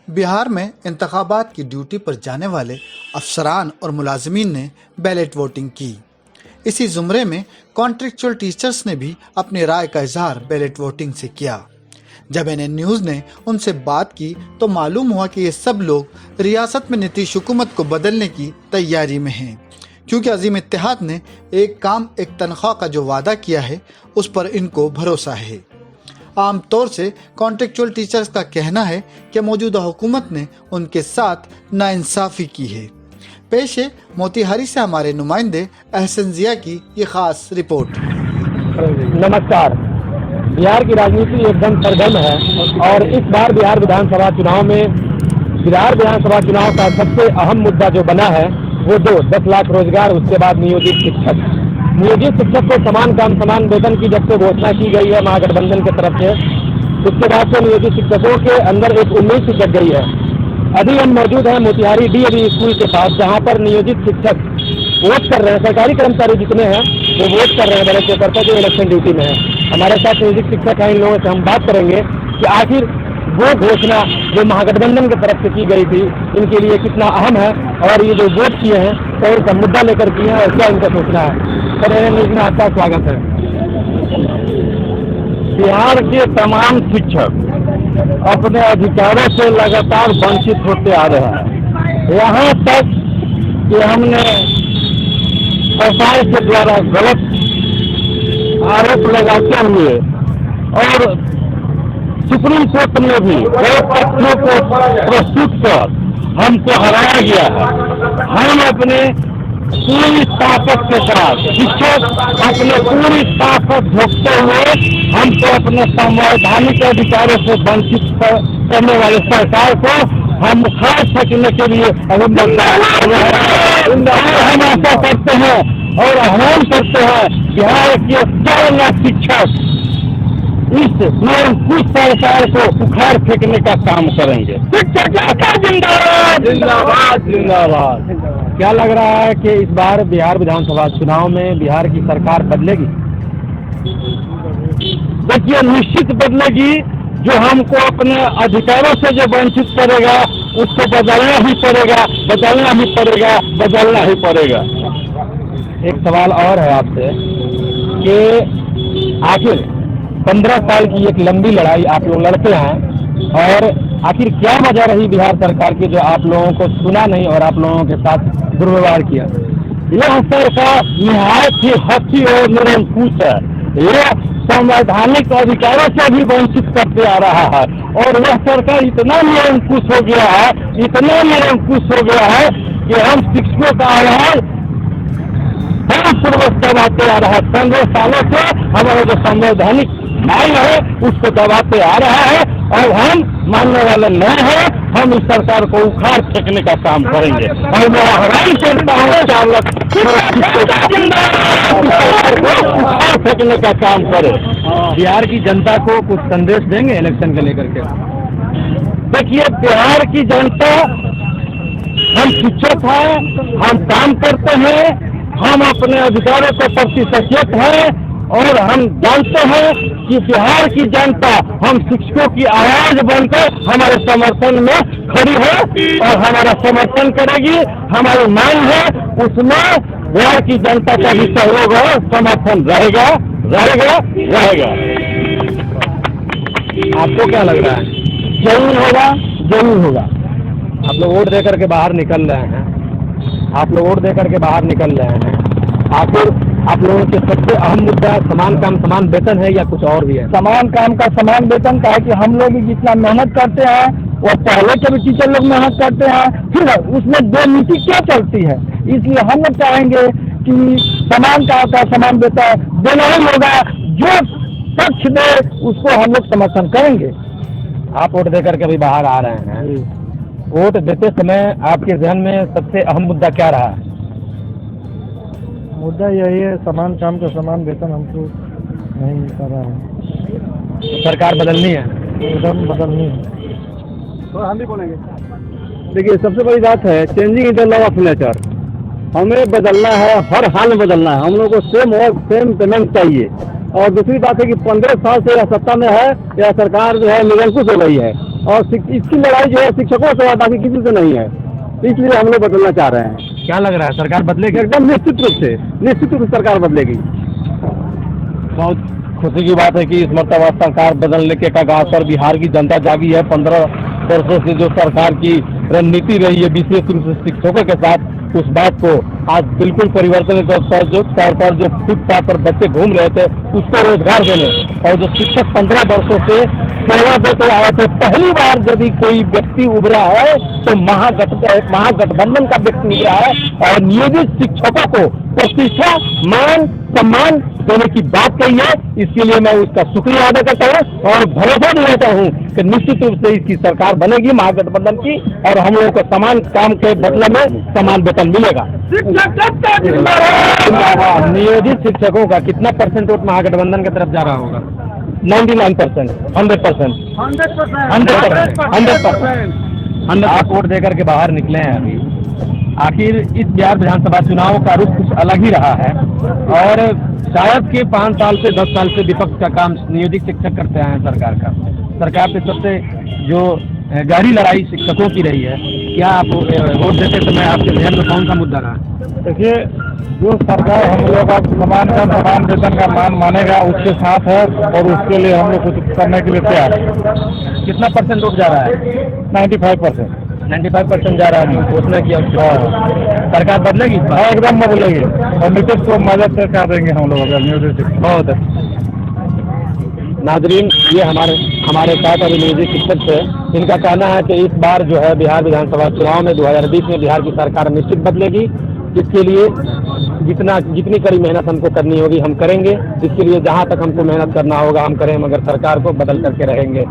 बिहार में इंतखाबात की ड्यूटी पर जाने वाले अफसरान और मुलाजमीन ने बैलेट वोटिंग की। इसी जुमरे में कॉन्ट्रेक्चुअल टीचर्स ने भी अपनी राय का इजहार बैलेट वोटिंग से किया। जब एनएन न्यूज़ ने उनसे बात की तो मालूम हुआ कि ये सब लोग रियासत में नीतीश हुकूमत को बदलने की तैयारी में हैं, क्योंकि अजीम इत्तेहाद ने एक काम एक तनख्वाह का जो वादा किया है उस पर इनको भरोसा है। आमतौर से कॉन्ट्रेक्चुअल टीचर्स का कहना है कि मौजूदा हुकूमत ने उनके साथ नाइंसाफ़ी की है। पेश है मोतिहारी से हमारे नुमाइंदे अहसन जिया की ये खास रिपोर्ट। नमस्कार। बिहार की राजनीति एकदम सरगर्म है और इस बार बिहार विधानसभा चुनाव का सबसे अहम मुद्दा जो बना है वो 10 लाख रोजगार, उसके बाद नियोजित शिक्षक को समान काम समान वेतन की जब से घोषणा की गई है महागठबंधन की तरफ से, उसके बाद से नियोजित शिक्षकों के अंदर एक उम्मीद सी जग गई है। अभी हम मौजूद हैं मोतिहारी DAV स्कूल के पास, जहां पर नियोजित शिक्षक वोट कर रहे हैं। सरकारी कर्मचारी जितने हैं वो वोट कर रहे हैं बैलेट पेपर पर, जो इलेक्शन ड्यूटी में है। हमारे साथ नियोजित शिक्षक हैं, इन लोगों से हम बात करेंगे कि आखिर वो घोषणा जो महागठबंधन की तरफ से की गई थी इनके लिए कितना अहम है और ये जो वोट किए हैं तो उनका मुद्दा लेकर किए हैं और क्या इनका सोचना है। सर, एनएन न्यूज़ में आपका स्वागत है। बिहार के तमाम शिक्षक अपने अधिकारों से लगातार वंचित होते आ रहे हैं। यहाँ तक कि हमने सरकार के द्वारा गलत आरोप लगाते हुए और सुप्रीम कोर्ट में भी कई तथ्यों को प्रस्तुत कर हमको हराया गया है। हम अपने पूरी ताकत के साथ, शिक्षक अपने पूरी ताकत झोंकते हुए हमको अपने संवैधानिक अधिकारों से वंचित करने वाले सरकार को हम उखाड़ सकने के लिए हम ऐसा करते हैं और आह्वान करते हैं बिहार के 4 लाख शिक्षक इस निरंकुश सरकार को उखाड़ फेंकने का काम करेंगे। जिंदाबाद जिंदाबाद जिंदाबाद। क्या लग रहा है कि इस बार बिहार विधानसभा चुनाव में बिहार की सरकार बदलेगी? देखिए, निश्चित बदलेगी। जो हमको अपने अधिकारों से जो वंचित करेगा उसको बदलना ही पड़ेगा, बदलना ही पड़ेगा, बदलना ही पड़ेगा। एक सवाल और है आपसे कि आखिर 15 साल की एक लंबी लड़ाई आप लोग लड़ते हैं और आखिर क्या वजह रही बिहार सरकार की जो आप लोगों को सुना नहीं और आप लोगों के साथ दुर्व्यवहार किया? यह सरकार निहायत ही हठी और निरंकुश है। यह संवैधानिक अधिकारों से भी वंचित करते आ रहा है और वह सरकार इतना निरंकुश हो गया है, इतना निरंकुश हो गया है कि हम शिक्षकों का आह्वान पूर्वक दबाते आ रहा है। 15 सालों से हमारा जो संवैधानिक मांग है उसको दबाते आ रहा है और हम मानने वाले नहीं हैं। हम इस सरकार को उखाड़ फेंकने का काम करेंगे और मैं आह्वान करता हूँ उखाड़ फेंकने का काम करें। बिहार की जनता को कुछ संदेश देंगे इलेक्शन को लेकर के? देखिए, बिहार की जनता, हम शिक्षक हैं, हम काम करते हैं, हम अपने अधिकारों के प्रति सचेत हैं और हम जानते हैं कि बिहार की जनता हम शिक्षकों की आवाज बनकर हमारे समर्थन में खड़ी है और हमारा समर्थन करेगी। हमारी मांग है उसमें बिहार की जनता का भी सहयोग और समर्थन रहेगा रहेगा रहेगा। आपको क्या लग रहा है? जरूर होगा, जरूर होगा। आप लोग वोट देकर के बाहर निकल रहे हैं, आखिर आप लोगों के सबसे अहम मुद्दा समान काम समान वेतन है या कुछ और भी है? समान काम का समान वेतन का है कि हम लोग जितना मेहनत करते हैं वो पहले के भी टीचर लोग मेहनत करते हैं, फिर उसमें 2 नीति क्या चलती है, इसलिए हम लोग चाहेंगे कि समान काम का समान वेतन देना ही होगा। जो पक्ष दे उसको हम लोग समर्थन करेंगे। आप वोट देकर के अभी बाहर आ रहे हैं, वोट देते समय आपके जहन में सबसे अहम मुद्दा क्या रहा है? मुद्दा यही है, समान काम का समान वेतन हमको नहीं मिल पा रहा है। सरकार बदलनी है, एकदम बदलनी है। तो हम भी बोलेंगे। देखिए, सबसे बड़ी बात है changing in the law of nature. हमें बदलना है, हर हाल में बदलना है। हम लोग को सेम वर्क सेम पेमेंट चाहिए। और दूसरी बात है कि 15 साल से यह सत्ता में है, यह सरकार जो है निरंकुश हो गई है। और इसकी लड़ाई जो है शिक्षकों से है, बाकी किसी से नहीं है। इसलिए हम लोग बदलना चाह रहे हैं। क्या लग रहा है सरकार बदलेगी? एकदम निश्चित रूप से सरकार बदलेगी। बहुत खुशी की बात है कि इस मर्तबा सरकार बदलने के कगार पर बिहार की जनता जागी है। 15 वर्षों से जो सरकार की रणनीति रही है विशेष रूप से शिक्षकों के साथ, उस बात को आज बिल्कुल परिवर्तन के तौर पर जो फुटपाथ पर बच्चे घूम रहे थे उसको रोजगार देने, और जो शिक्षक 15 वर्षों से सेवा देते आए थे, पहली बार यदि कोई व्यक्ति उभरा है तो महागठबंधन का व्यक्ति उभरा है और नियोजित शिक्षकों को प्रतिष्ठा, मान, सम्मान देने की बात कही है। इसके लिए मैं उसका शुक्रिया अदा करता हूँ और भरोसा दिलाता हूँ कि निश्चित रूप से इसकी सरकार बनेगी महागठबंधन की, और हम लोगों को समान काम के बदले में समान वेतन मिलेगा। नियोजित शिक्षकों का कितना परसेंट वोट महागठबंधन की तरफ जा रहा होगा? 99%, 100%, 100%। आप वोट देकर के बाहर निकले हैं अभी, आखिर इस बिहार विधानसभा चुनाव का रुख कुछ अलग ही रहा है, और शायद के 5 साल से 10 साल से विपक्ष का काम नियोजित शिक्षक करते आए हैं सरकार से सबसे जो गहरी लड़ाई शिक्षकों की रही है। क्या आप वोट देते समय आपके ध्यान में कौन सा मुद्दा रहा? देखिए, जो सरकार हम लोग का समान वेतन का मान मानेगा उसके साथ है, और उसके लिए हम लोग कुछ करने के लिए तैयार है। कितना परसेंट वोट जा रहा है? 95%। 95% जा रहा है घोषणा किया। सरकार बदलेगी? एकदम बदलेगी, और नीतीश को मदद से कर देंगे हम लोग अगर नियोजित। बहुत अच्छा। नाजरीन, ये हमारे साथ अभी नियोजित शिक्षक थे। इनका कहना है कि इस बार जो है बिहार विधानसभा चुनाव में 2020 में बिहार की सरकार निश्चित बदलेगी। इसके लिए जितनी कड़ी मेहनत हमको करनी होगी हम करेंगे। इसके लिए जहां तक हमको मेहनत करना होगा हम करें, मगर सरकार को बदल करके रहेंगे।